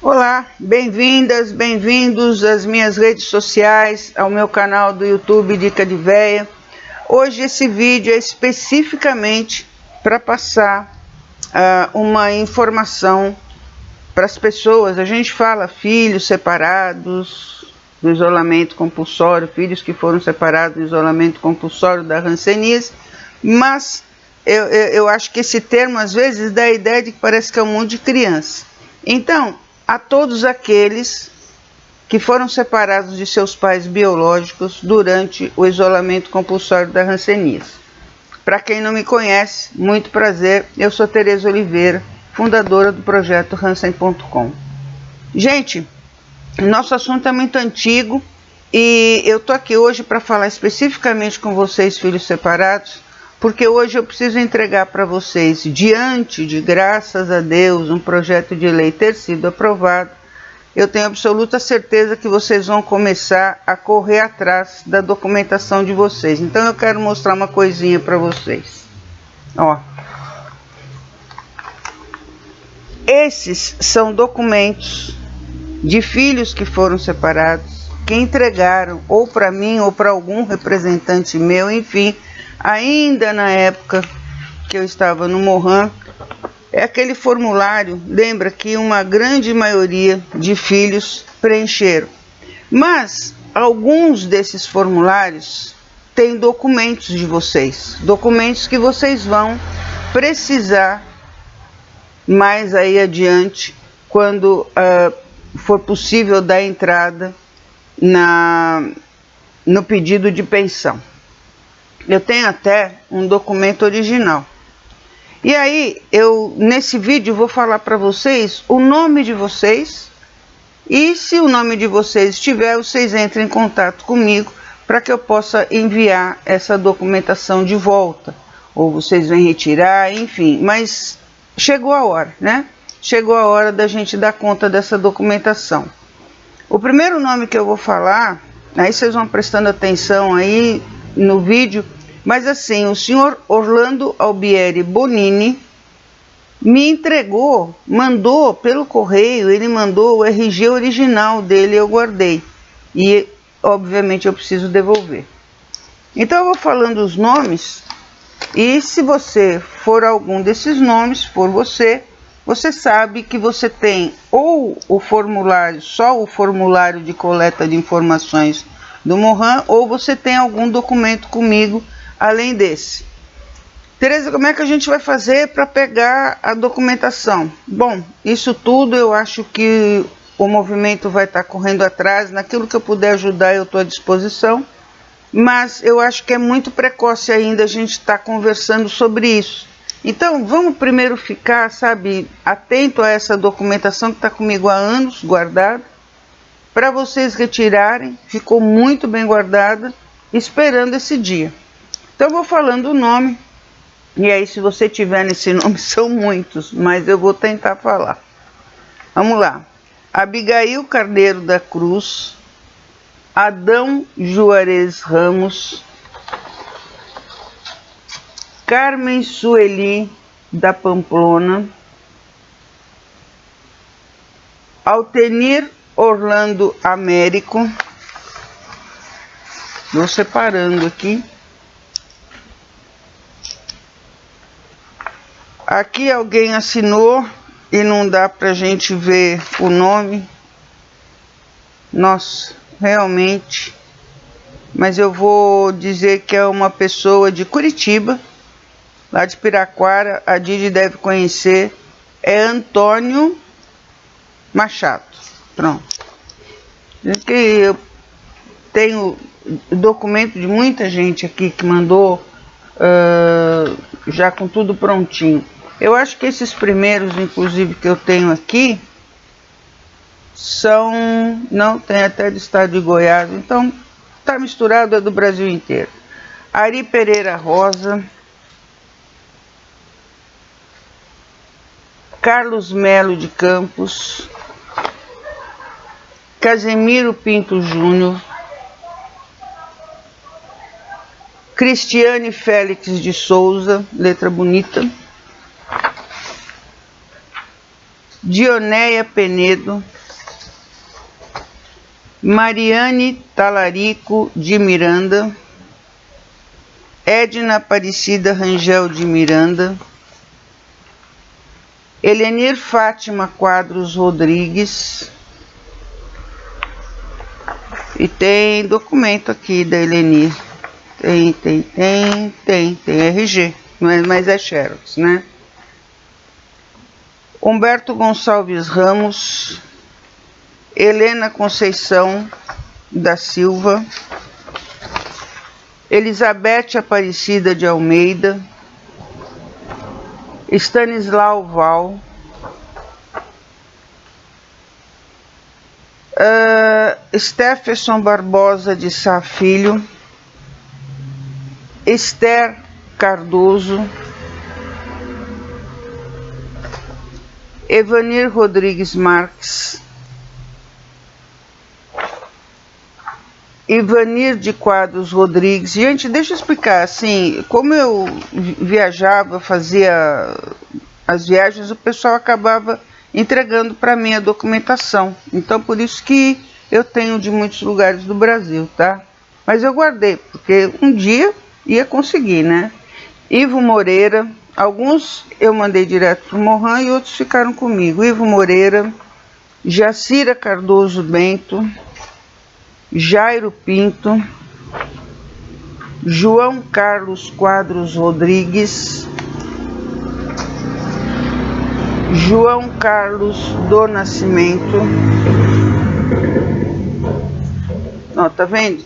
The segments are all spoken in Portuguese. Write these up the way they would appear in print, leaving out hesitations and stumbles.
Olá, bem-vindas, bem-vindos às minhas redes sociais, ao meu canal do YouTube Dica de Véia. Hoje esse vídeo é especificamente para passar uma informação para as pessoas. A gente fala filhos separados do isolamento compulsório, filhos que foram separados do isolamento compulsório da hanseníase, mas eu acho que esse termo às vezes dá a ideia de que parece que é um monte de criança. Então, a todos aqueles que foram separados de seus pais biológicos durante o isolamento compulsório da hanseníase. Para quem não me conhece, muito prazer, eu sou Tereza Oliveira, fundadora do projeto Hansen.com. Gente, nosso assunto é muito antigo e eu tô aqui hoje para falar especificamente com vocês, filhos separados, porque hoje eu preciso entregar para vocês, diante de, graças a Deus, um projeto de lei ter sido aprovado, eu tenho absoluta certeza que vocês vão começar a correr atrás da documentação de vocês. Então eu quero mostrar uma coisinha para vocês. Ó. Esses são documentos de filhos que foram separados, que entregaram ou para mim ou para algum representante meu, enfim, ainda na época que eu estava no Mohan. É aquele formulário, lembra que uma grande maioria de filhos preencheram. Mas alguns desses formulários têm documentos de vocês, documentos que vocês vão precisar mais aí adiante, quando for possível dar entrada no pedido de pensão. Eu tenho até um documento original. E aí, nesse vídeo, vou falar para vocês o nome de vocês. E se o nome de vocês estiver, vocês entrem em contato comigo para que eu possa enviar essa documentação de volta. Ou vocês vêm retirar, enfim. Mas chegou a hora, né? Chegou a hora da gente dar conta dessa documentação. O primeiro nome que eu vou falar, aí vocês vão prestando atenção aí no vídeo, mas assim, o senhor Orlando Albieri Bonini me entregou, mandou pelo correio, ele mandou o RG original dele, eu guardei. E, obviamente, eu preciso devolver. Então, eu vou falando os nomes, e se você for algum desses nomes, for você sabe que você tem ou o formulário, só o formulário de coleta de informações do Mohan, ou você tem algum documento comigo além desse. Tereza, como é que a gente vai fazer para pegar a documentação? Bom, isso tudo eu acho que o movimento vai estar correndo atrás. Naquilo que eu puder ajudar, eu estou à disposição. Mas eu acho que é muito precoce ainda a gente estar conversando sobre isso. Então, vamos primeiro ficar, sabe, atento a essa documentação que está comigo há anos, guardada, para vocês retirarem. Ficou muito bem guardada, esperando esse dia. Então, eu vou falando o nome, e aí se você tiver nesse nome, são muitos, mas eu vou tentar falar. Vamos lá. Abigail Carneiro da Cruz, Adão Juarez Ramos, Carmen Sueli da Pamplona, Altenir Orlando Américo, vou separando aqui. Aqui alguém assinou e não dá pra gente ver o nome. Nossa, realmente. Mas eu vou dizer que é uma pessoa de Curitiba, lá de Piraquara. A Didi deve conhecer. É Antônio Machado. Pronto. Que eu tenho documento de muita gente aqui que mandou já com tudo prontinho. Eu acho que esses primeiros, inclusive, que eu tenho aqui, são... Não, tem até do estado de Goiás. Então, tá misturado, é do Brasil inteiro. Ari Pereira Rosa, Carlos Melo de Campos, Casemiro Pinto Júnior, Cristiane Félix de Souza, letra bonita, Dionéia Penedo, Mariane Talarico de Miranda, Edna Aparecida Rangel de Miranda, Helenir Fátima Quadros Rodrigues, e tem documento aqui da Helenir, tem RG, mas é Xerox, né? Humberto Gonçalves Ramos, Helena Conceição da Silva, Elizabeth Aparecida de Almeida, Stanislau Val, Stephenson Barbosa de Sá Filho, Esther Cardoso, Evanir Rodrigues Marques, Ivanir de Quadros Rodrigues. Gente, deixa eu explicar, assim, como eu viajava, fazia as viagens, o pessoal acabava entregando para mim a documentação. Então, por isso que eu tenho de muitos lugares do Brasil, tá? Mas eu guardei, porque um dia ia conseguir, né? Ivo Moreira, alguns eu mandei direto para o Mohan e outros ficaram comigo. Ivo Moreira, Jacira Cardoso Bento, Jairo Pinto, João Carlos Quadros Rodrigues, João Carlos do Nascimento. Ó, tá vendo?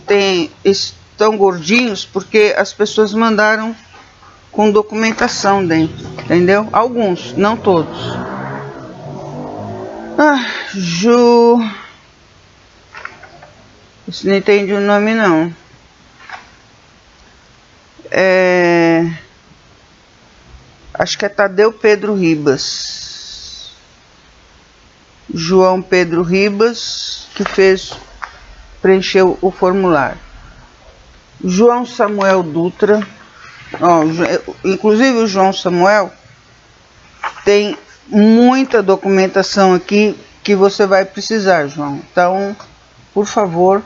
Estão gordinhos porque as pessoas mandaram com documentação dentro, entendeu? Alguns, não todos. Você não entende o nome, não. Acho que é Tadeu Pedro Ribas. João Pedro Ribas, que preencheu o formulário. João Samuel Dutra. Ó, inclusive o João Samuel tem muita documentação aqui que você vai precisar, João. Então, por favor,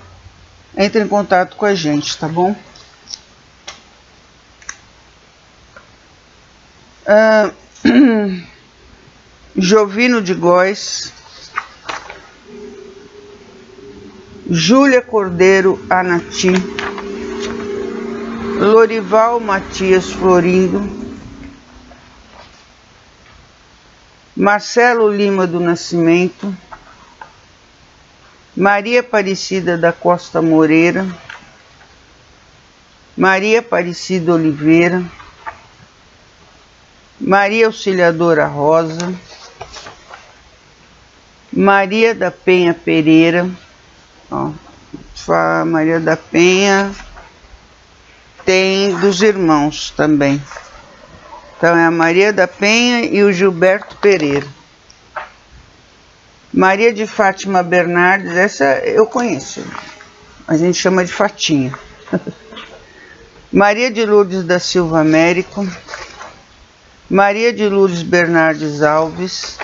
entre em contato com a gente, tá bom? Jovino de Góes, Júlia Cordeiro Anati, Lorival Matias Florindo, Marcelo Lima do Nascimento, Maria Aparecida da Costa Moreira, Maria Aparecida Oliveira, Maria Auxiliadora Rosa, Maria da Penha Pereira, ó, Maria da Penha tem dos irmãos também. Então é a Maria da Penha e o Gilberto Pereira. Maria de Fátima Bernardes, essa eu conheço, a gente chama de Fatinha. Maria de Lourdes da Silva Américo, Maria de Lourdes Bernardes Alves,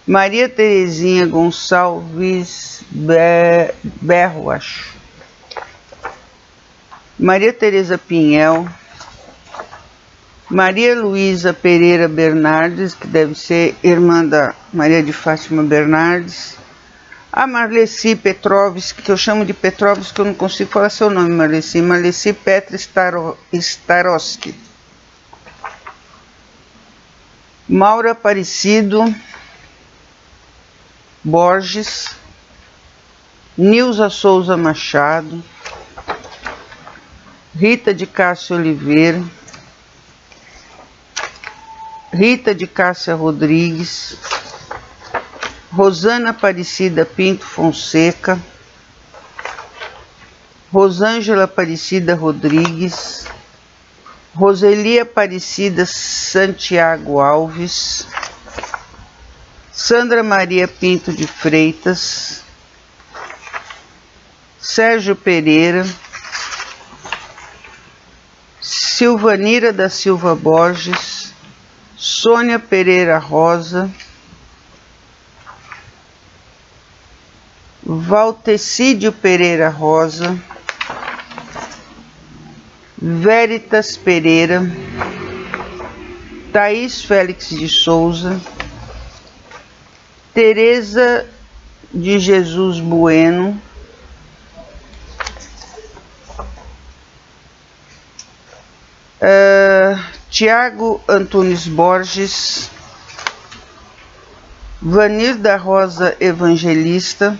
Maria Terezinha Gonçalves Berro, acho. Maria Tereza Pinhel, Maria Luísa Pereira Bernardes, que deve ser irmã da Maria de Fátima Bernardes, a Marleci Petrovski, que eu chamo de Petrovski, que eu não consigo falar seu nome, Marleci Petra Starowski, Maura Aparecido Borges, Nilza Souza Machado, Rita de Cássia Oliveira, Rita de Cássia Rodrigues, Rosana Aparecida Pinto Fonseca, Rosângela Aparecida Rodrigues, Roseli Aparecida Santiago Alves, Sandra Maria Pinto de Freitas, Sérgio Pereira, Silvanira da Silva Borges, Sônia Pereira Rosa, Valtecídio Pereira Rosa, Veritas Pereira, Thaís Félix de Souza, Tereza de Jesus Bueno, Tiago Antunes Borges, Vanir da Rosa Evangelista,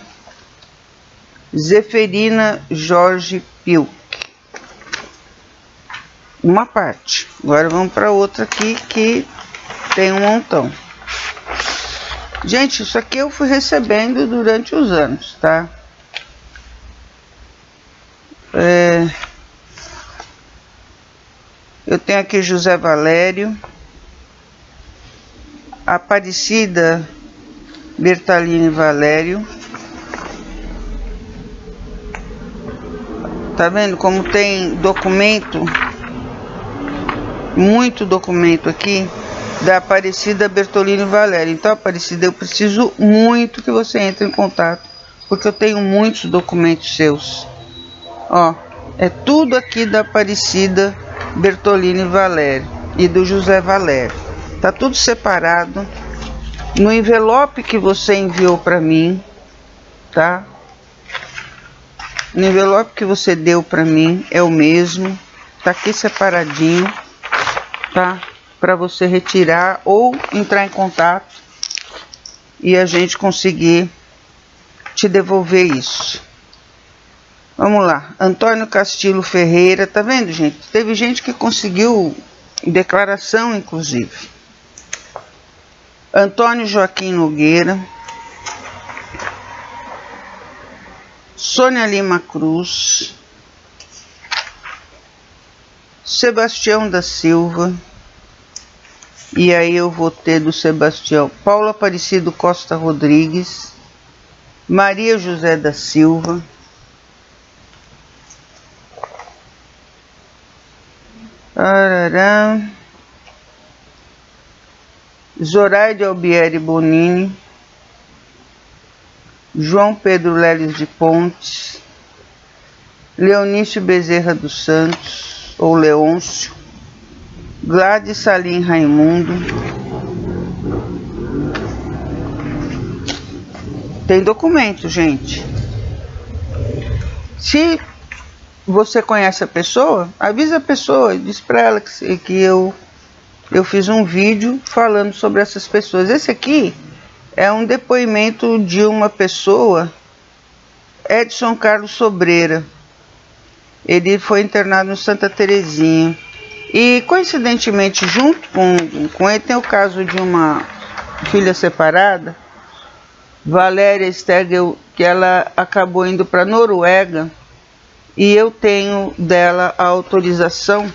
Zeferina Jorge Pilk. Uma parte. Agora vamos para outra aqui que tem um montão. Gente, isso aqui eu fui recebendo durante os anos, tá? Eu tenho aqui José Valério, Aparecida Bertalini Valério. Tá vendo como tem documento? Muito documento aqui da Aparecida Bertolini Valério. Então, Aparecida, eu preciso muito que você entre em contato, porque eu tenho muitos documentos seus. Ó, é tudo aqui da Aparecida Bertolini Valério e do José Valério. Tá tudo separado no envelope que você enviou para mim, tá? No envelope que você deu para mim é o mesmo, tá aqui separadinho, tá? Para você retirar ou entrar em contato e a gente conseguir te devolver isso. Vamos lá, Antônio Castilho Ferreira, tá vendo, gente? Teve gente que conseguiu declaração, inclusive. Antônio Joaquim Nogueira, Sônia Lima Cruz, Sebastião da Silva, e aí eu vou ter do Sebastião Paulo Aparecido Costa Rodrigues, Maria José da Silva, Zoraide Albieri Bonini, João Pedro Leles de Pontes, Leonício Bezerra dos Santos, ou Leôncio, Gladys Salim Raimundo. Tem documento, gente. Se você conhece a pessoa, avisa a pessoa, diz para ela que eu fiz um vídeo falando sobre essas pessoas. Esse aqui é um depoimento de uma pessoa, Edson Carlos Sobreira. Ele foi internado no Santa Terezinha. E, coincidentemente, junto com ele, tem o caso de uma filha separada, Valéria Stegel, que ela acabou indo para a Noruega. E eu tenho dela a autorização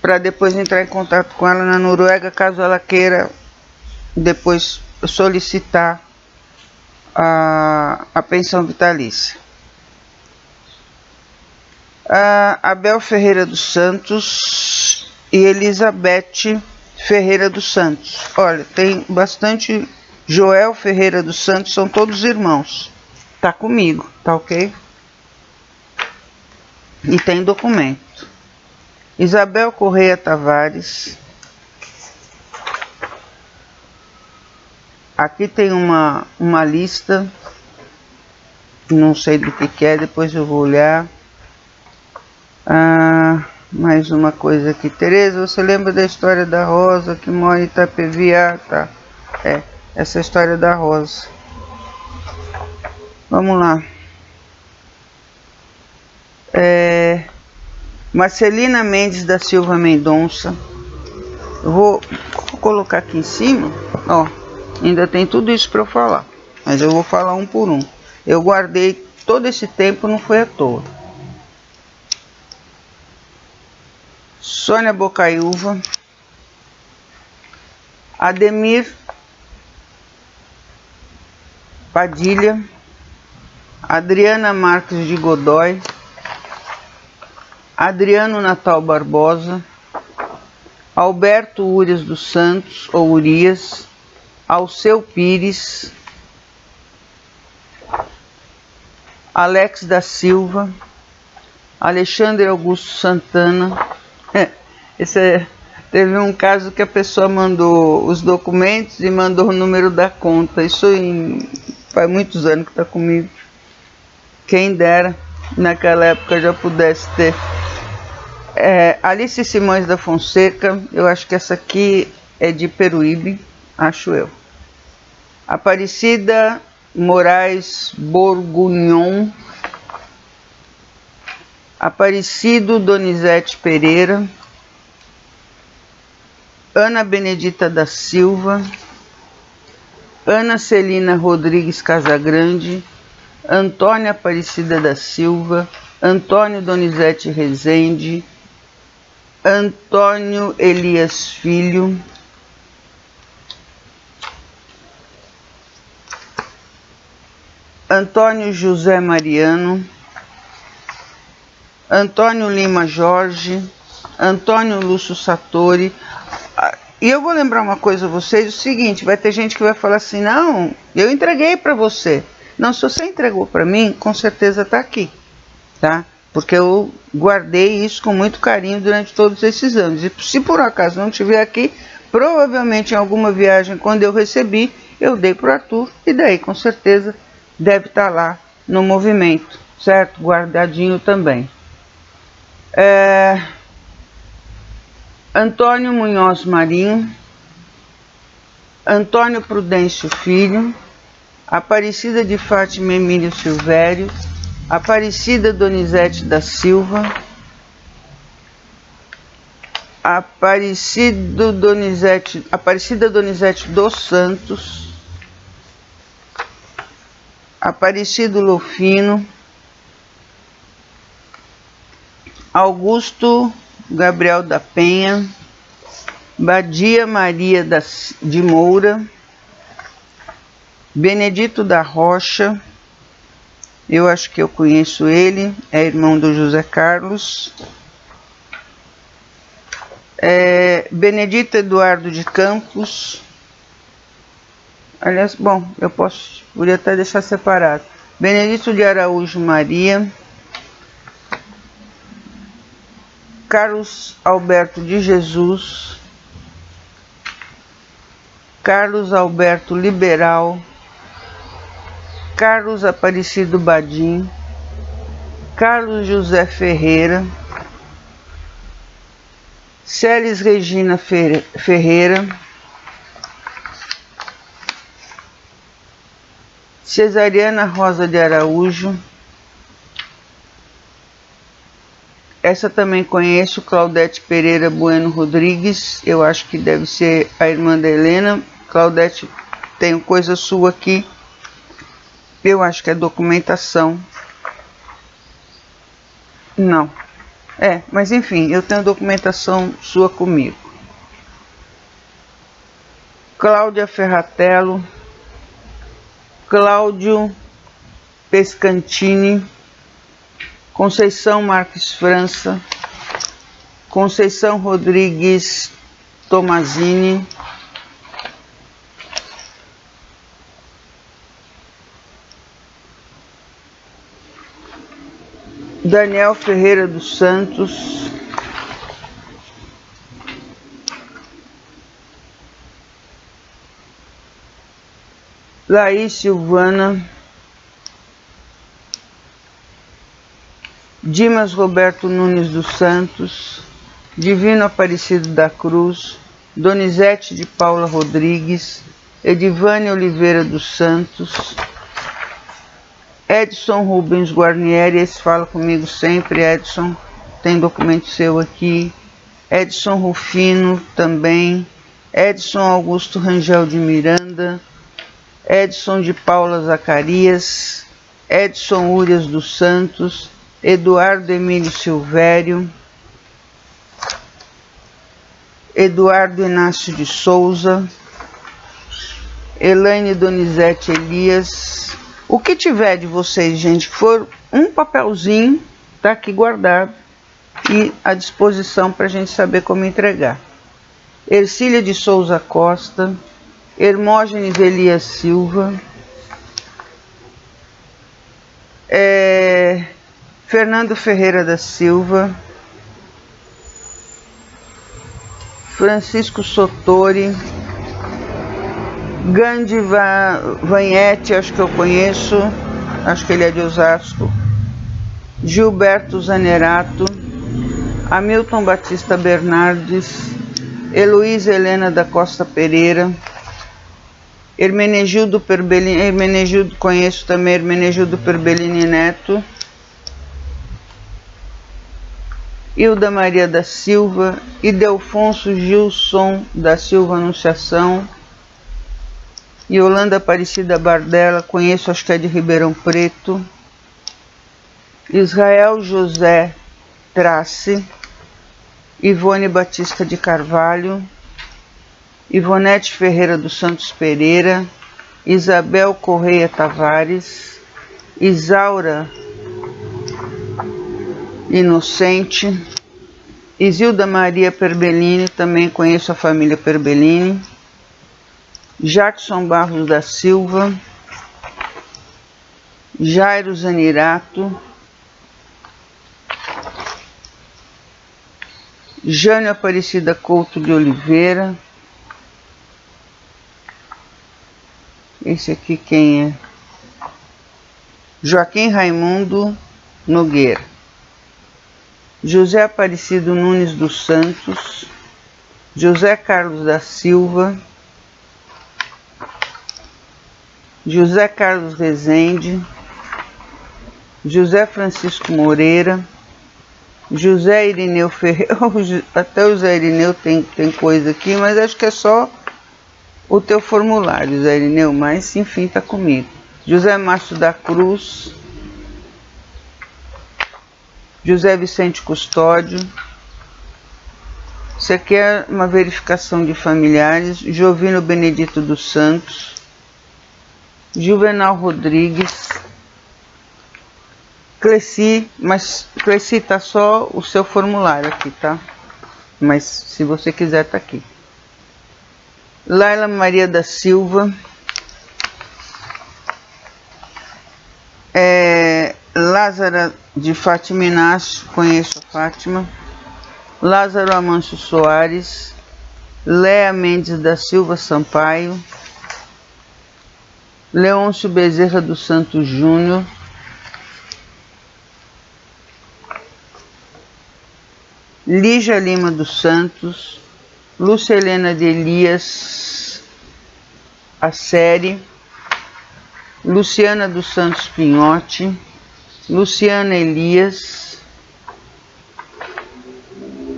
para depois entrar em contato com ela na Noruega, caso ela queira depois solicitar a pensão vitalícia. Abel Ferreira dos Santos e Elizabeth Ferreira dos Santos. Olha, tem bastante. Joel Ferreira dos Santos, são todos irmãos. Tá comigo, tá ok? E tem documento. Isabel Correia Tavares. Aqui tem uma lista. Não sei do que é, depois eu vou olhar. Mais uma coisa aqui. Tereza, você lembra da história da Rosa que mora em Itapevi? Tá. Essa história da Rosa. Vamos lá. Marcelina Mendes da Silva Mendonça. Eu vou colocar aqui em cima. Ó, ainda tem tudo isso para eu falar. Mas eu vou falar um por um. Eu guardei todo esse tempo, não foi à toa. Sônia Bocaiúva. Ademir Padilha. Adriana Marques de Godoy. Adriano Natal Barbosa. Alberto Urias dos Santos, ou Urias. Alceu Pires. Alex da Silva, Alexandre Augusto Santana. Teve um caso que a pessoa mandou os documentos e mandou o número da conta. Isso faz muitos anos que está comigo. Quem dera naquela época já pudesse ter. Alice Simões da Fonseca, eu acho que essa aqui é de Peruíbe, acho eu. Aparecida Moraes Borgunhon, Aparecido Donizete Pereira, Ana Benedita da Silva, Ana Celina Rodrigues Casagrande, Antônia Aparecida da Silva, Antônio Donizete Rezende, Antônio Elias Filho, Antônio José Mariano, Antônio Lima Jorge, Antônio Lúcio Satori. E eu vou lembrar uma coisa a vocês, o seguinte, vai ter gente que vai falar assim, não, eu entreguei para você. Não, se você entregou para mim, com certeza está aqui, tá? Porque eu guardei isso com muito carinho durante todos esses anos. E se por acaso não estiver aqui, provavelmente em alguma viagem, quando eu recebi, eu dei para o Arthur, e daí com certeza deve estar lá no movimento, certo? Guardadinho também. Antônio Munhoz Marinho, Antônio Prudêncio Filho, Aparecida de Fátima Emílio Silvério, Aparecida Donizete da Silva, Aparecida Donizete dos Santos, Aparecido Lofino, Augusto Gabriel da Penha, Badia Maria de Moura, Benedito da Rocha, eu acho que eu conheço ele, é irmão do José Carlos, Benedito Eduardo de Campos, aliás, bom, podia até deixar separado, Benedito de Araújo Maria, Carlos Alberto de Jesus, Carlos Alberto Liberal, Carlos Aparecido Badim, Carlos José Ferreira, Celes Regina Ferreira, Cesariana Rosa de Araújo, essa também conheço, Claudete Pereira Bueno Rodrigues, eu acho que deve ser a irmã da Helena. Claudete, tenho coisa sua aqui, eu acho que é documentação. Não, mas enfim, eu tenho documentação sua comigo. Cláudia Ferratello, Cláudio Pescantini, Conceição Marques França, Conceição Rodrigues Tomazini, Daniel Ferreira dos Santos, Laís Silvana, Dimas Roberto Nunes dos Santos, Divino Aparecido da Cruz, Donizete de Paula Rodrigues, Edivane Oliveira dos Santos, Edson Rubens Guarnieri, esse fala comigo sempre, Edson, tem documento seu aqui, Edson Rufino também, Edson Augusto Rangel de Miranda, Edson de Paula Zacarias, Edson Urias dos Santos, Eduardo Emílio Silvério, Eduardo Inácio de Souza, Elaine Donizete Elias. O que tiver de vocês, gente, que for um papelzinho, tá aqui guardado e à disposição para a gente saber como entregar. Ercília de Souza Costa, Hermógenes Elias Silva, Fernando Ferreira da Silva, Francisco Sotori, Gandhi Vanhete, acho que eu conheço, acho que ele é de Osasco, Gilberto Zanerato, Hamilton Batista Bernardes, Heloísa Helena da Costa Pereira, Hermenegildo Perbellini, Hermenegildo conheço também, Hermenegildo Perbellini Neto, Hilda Maria da Silva, Idelfonso Gilson da Silva Anunciação, Yolanda Aparecida Bardella, conheço, acho que é de Ribeirão Preto, Israel José Trace, Ivone Batista de Carvalho, Ivonete Ferreira dos Santos Pereira, Isabel Correia Tavares, Isaura Inocente, Isilda Maria Perbellini, também conheço a família Perbellini, Jackson Barros da Silva, Jairo Zanirato, Jânio Aparecida Couto de Oliveira, esse aqui quem é? Joaquim Raimundo Nogueira, José Aparecido Nunes dos Santos, José Carlos da Silva, José Carlos Rezende, José Francisco Moreira, José Irineu Ferreira, até o José Irineu tem coisa aqui, mas acho que é só o teu formulário, José Irineu, mas enfim, tá comigo. José Márcio da Cruz, José Vicente Custódio, isso aqui é uma verificação de familiares, Jovino Benedito dos Santos, Juvenal Rodrigues, Cleci, mas Cleci tá só o seu formulário aqui, tá? Mas se você quiser tá aqui. Laila Maria da Silva, Lázara de Fátima Inácio, conheço a Fátima, Lázaro Amâncio Soares, Léa Mendes da Silva Sampaio, Leôncio Bezerra dos Santos Júnior, Lígia Lima dos Santos, Lúcia Helena de Elias Asseri, Luciana dos Santos Pinhotti, Luciana Elias,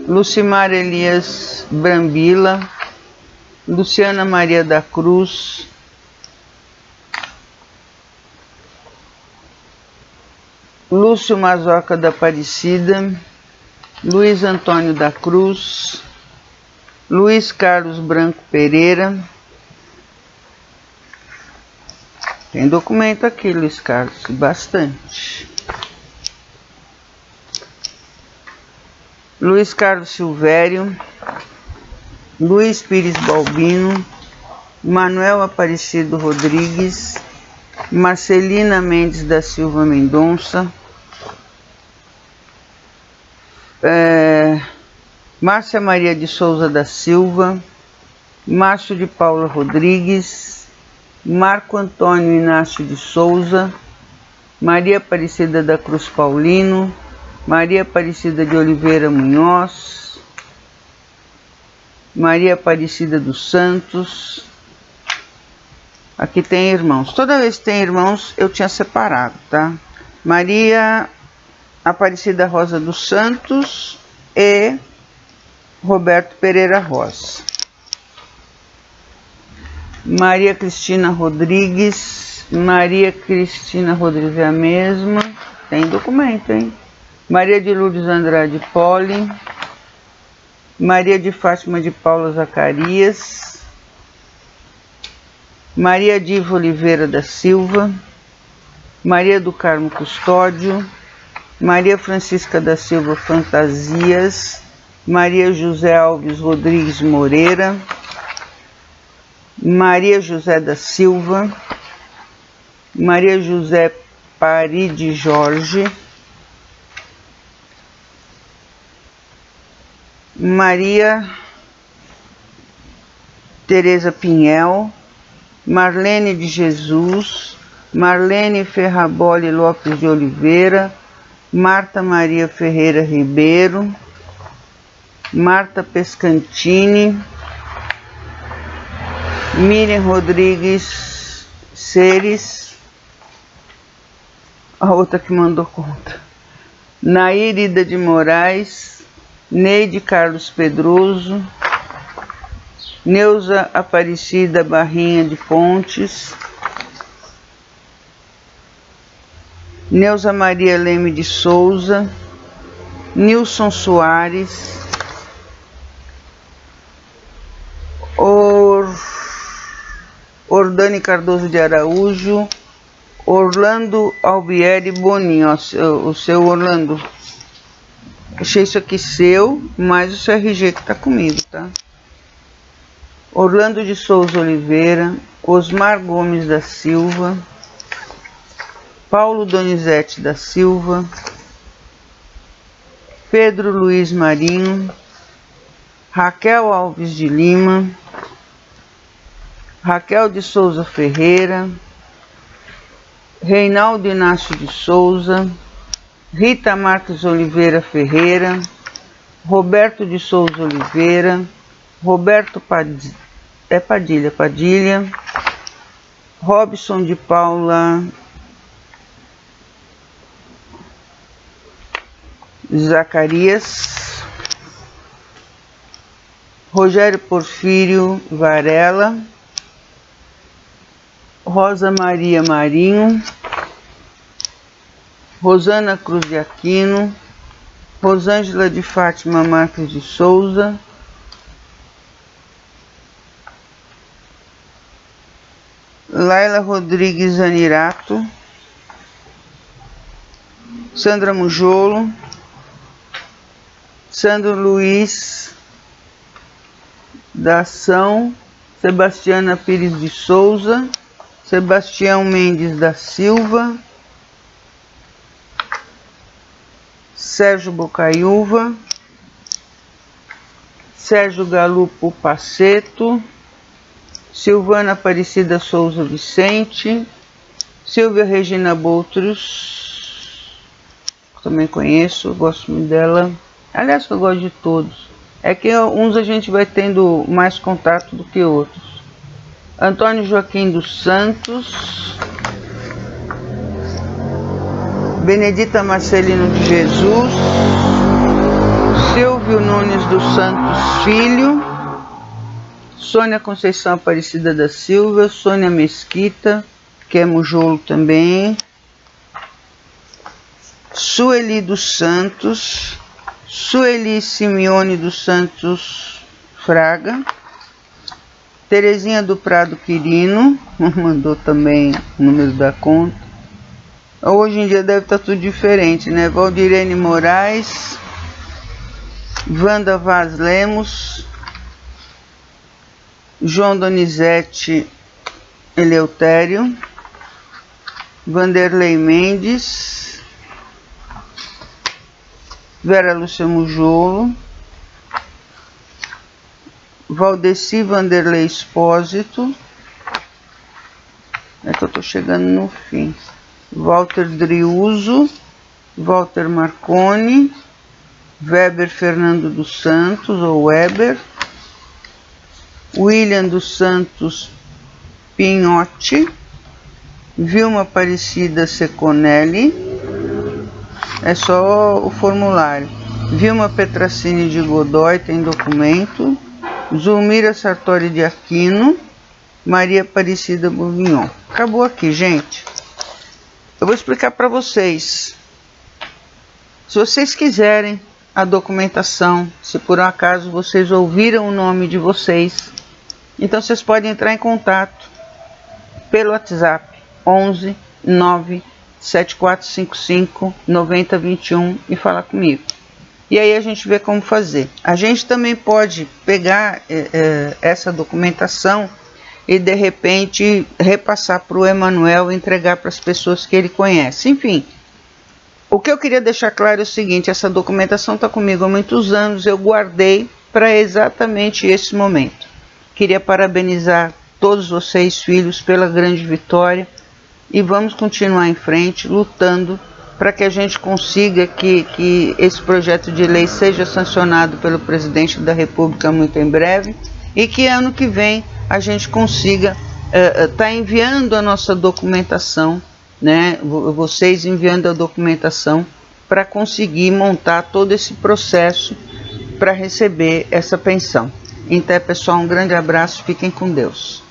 Lucimar Elias Brambila, Luciana Maria da Cruz, Lúcio Mazoca da Aparecida, Luiz Antônio da Cruz, Luiz Carlos Branco Pereira. Tem documento aqui, Luiz Carlos, bastante. Luiz Carlos Silvério, Luiz Pires Balbino, Manuel Aparecido Rodrigues, Marcelina Mendes da Silva Mendonça, Márcia Maria de Souza da Silva, Márcio de Paula Rodrigues, Marco Antônio Inácio de Souza, Maria Aparecida da Cruz Paulino, Maria Aparecida de Oliveira Munhoz, Maria Aparecida dos Santos. Aqui tem irmãos. Toda vez que tem irmãos, eu tinha separado, tá? Maria Aparecida Rosa dos Santos e Roberto Pereira Rosa. Maria Cristina Rodrigues. Maria Cristina Rodrigues é a mesma. Tem documento, hein? Maria de Lourdes Andrade Poli. Maria de Fátima de Paula Zacarias. Maria Diva Oliveira da Silva. Maria do Carmo Custódio. Maria Francisca da Silva Fantasias. Maria José Alves Rodrigues Moreira. Maria José da Silva, Maria José Paride Jorge, Maria Tereza Pinhel, Marlene de Jesus, Marlene Ferraboli Lopes de Oliveira, Marta Maria Ferreira Ribeiro, Marta Pescantini, Miriam Rodrigues Seres, a outra que mandou conta, Nairida de Moraes, Neide Carlos Pedroso, Neuza Aparecida Barrinha de Pontes, Neuza Maria Leme de Souza, Nilson Soares, Ordane Cardoso de Araújo, Orlando Albieri Boninho. O seu Orlando, achei isso aqui seu, mais o seu RG que tá comigo, tá? Orlando de Souza Oliveira, Osmar Gomes da Silva, Paulo Donizete da Silva, Pedro Luiz Marinho, Raquel Alves de Lima, Raquel de Souza Ferreira, Reinaldo Inácio de Souza, Rita Marques Oliveira Ferreira, Roberto de Souza Oliveira, Roberto Padilha, Robson de Paula Zacarias, Rogério Porfírio Varela, Rosa Maria Marinho, Rosana Cruz de Aquino, Rosângela de Fátima Marques de Souza, Laila Rodrigues Anirato, Sandra Mujolo, Sandro Luiz da Ação, Sebastiana Pires de Souza, Sebastião Mendes da Silva, Sérgio Bocaiúva, Sérgio Galupo Paceto, Silvana Aparecida Souza Vicente, Silvia Regina Boutros, também conheço, gosto muito dela. Aliás, eu gosto de todos. É que uns a gente vai tendo mais contato do que outros. Antônio Joaquim dos Santos, Benedita Marcelino de Jesus, Silvio Nunes dos Santos Filho, Sônia Conceição Aparecida da Silva, Sônia Mesquita, que é Mujolo também, Sueli dos Santos, Sueli Simeone dos Santos Fraga, Terezinha do Prado Quirino, mandou também o número da conta. Hoje em dia deve estar tudo diferente, né? Valdirene Moraes, Wanda Vaz Lemos, João Donizete Eleutério, Vanderlei Mendes, Vera Lúcia Mujolo, Valdeci Vanderlei Espósito, é que eu tô chegando no fim, Walter Driuso, Walter Marconi, Weber Fernando dos Santos, ou Weber, William dos Santos Pinhotti, Vilma Aparecida Seconelli, é só o formulário, Vilma Petracini de Godoy, tem documento, Zulmira Sartori de Aquino, Maria Aparecida Bourguignon. Acabou aqui, gente. Eu vou explicar para vocês. Se vocês quiserem a documentação, se por um acaso vocês ouviram o nome de vocês, então vocês podem entrar em contato pelo WhatsApp 11 9 7455 9021 e falar comigo. E aí a gente vê como fazer. A gente também pode pegar essa documentação e de repente repassar para o Emanuel e entregar para as pessoas que ele conhece. Enfim, o que eu queria deixar claro é o seguinte: essa documentação está comigo há muitos anos, eu guardei para exatamente esse momento. Queria parabenizar todos vocês, filhos, pela grande vitória, e vamos continuar em frente, lutando para que a gente consiga que esse projeto de lei seja sancionado pelo presidente da República muito em breve, e que ano que vem a gente consiga estar enviando a nossa documentação, né? Vocês enviando a documentação para conseguir montar todo esse processo para receber essa pensão. Então, pessoal, um grande abraço, fiquem com Deus.